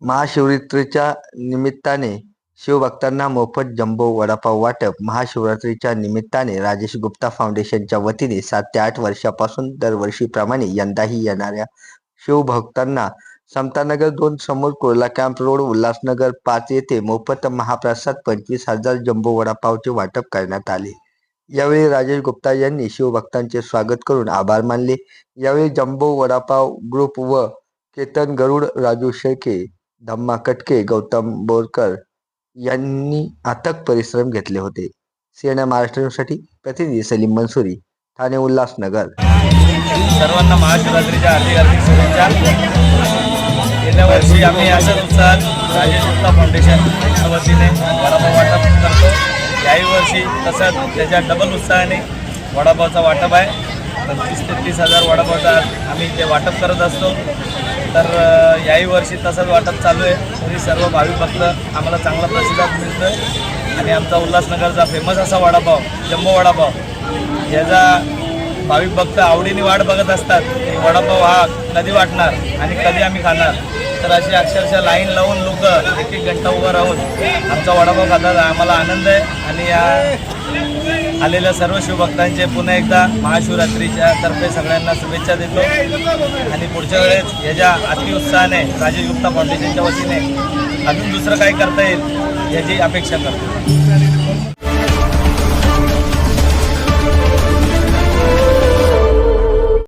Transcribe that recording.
महाशिवरात्रीच्या निमित्ताने शिवभक्तांना मोफत जम्बो वडापाव वाटप. महाशिवरात्रीच्या निमित्ताने राजेश गुप्ता फाउंडेशनच्या वतीने 7 ते 8 वर्षापासून दरवर्षीप्रमाणे यंदाही येणाऱ्या शिवभक्तांना समतानगर 2 समोर कुर्ला कॅम्प रोड, उल्हासनगर 5 येथे मोफत महाप्रसाद 25,000 जम्बो वडापावचे वाटप करण्यात आले. यावेळी राजेश गुप्ता यांनी शिवभक्तांचे स्वागत करून आभार मानले. यावेळी जम्बो वडापाव ग्रुप व केतन गरुड, राजू शेळके, धम्मा कटके, गौतम बोरकर यांनी अथक परिश्रम घेतले होते. CNN महाराष्ट्र न्यूजसाठी प्रतिनिधी सलीम मंसूरी, ठाणे, उल्हासनगर. सर्वांना महाशिवरात्रीच्या हार्दिक शुभेच्छा. गेल्या वर्षी आम्ही अशाच उत्साहात राजेश गुप्ता फाउंडेशनच्या वतीने वडापाव वाटप करतो. याही वर्षी तसंच त्याच्या डबल उत्साहाने वडापावचा वाटप आहे. 25,000 ते 30,000 वडापावचा आम्ही ते वाटप करत असतो. तर याही वर्षी तसंच वाटप चालू आहे. तरी सर्व भाविक भक्त आम्हाला चांगला प्रतिसाद मिळतो आहे. आणि आमचा उल्हासनगरचा फेमस असा वडापाव, जम्बो वडापाव, याचा भाविक भक्त आवडीने वाट बघत असतात. वडापाव हा कधी वाटणार आणि कधी आम्ही खाणार. तर अशी अक्षरशः लाईन लावून लोक 1-1 घंटा उभं राहून आमचा वडापाव खातात. आम्हाला आनंद आहे. आणि या आलेल्या सर्व शिवभक्तांचे पुन्हा एकदा महाशिवरात्रीच्या तर्फे सगळ्यांना शुभेच्छा देतो. आणि पुढच्या वेळेस ह्याच्या अतिउत्साहाने राजेश गुप्ता फाउंडेशनच्या वतीने अजून दुसरं काय करता येईल याची अपेक्षा करतो.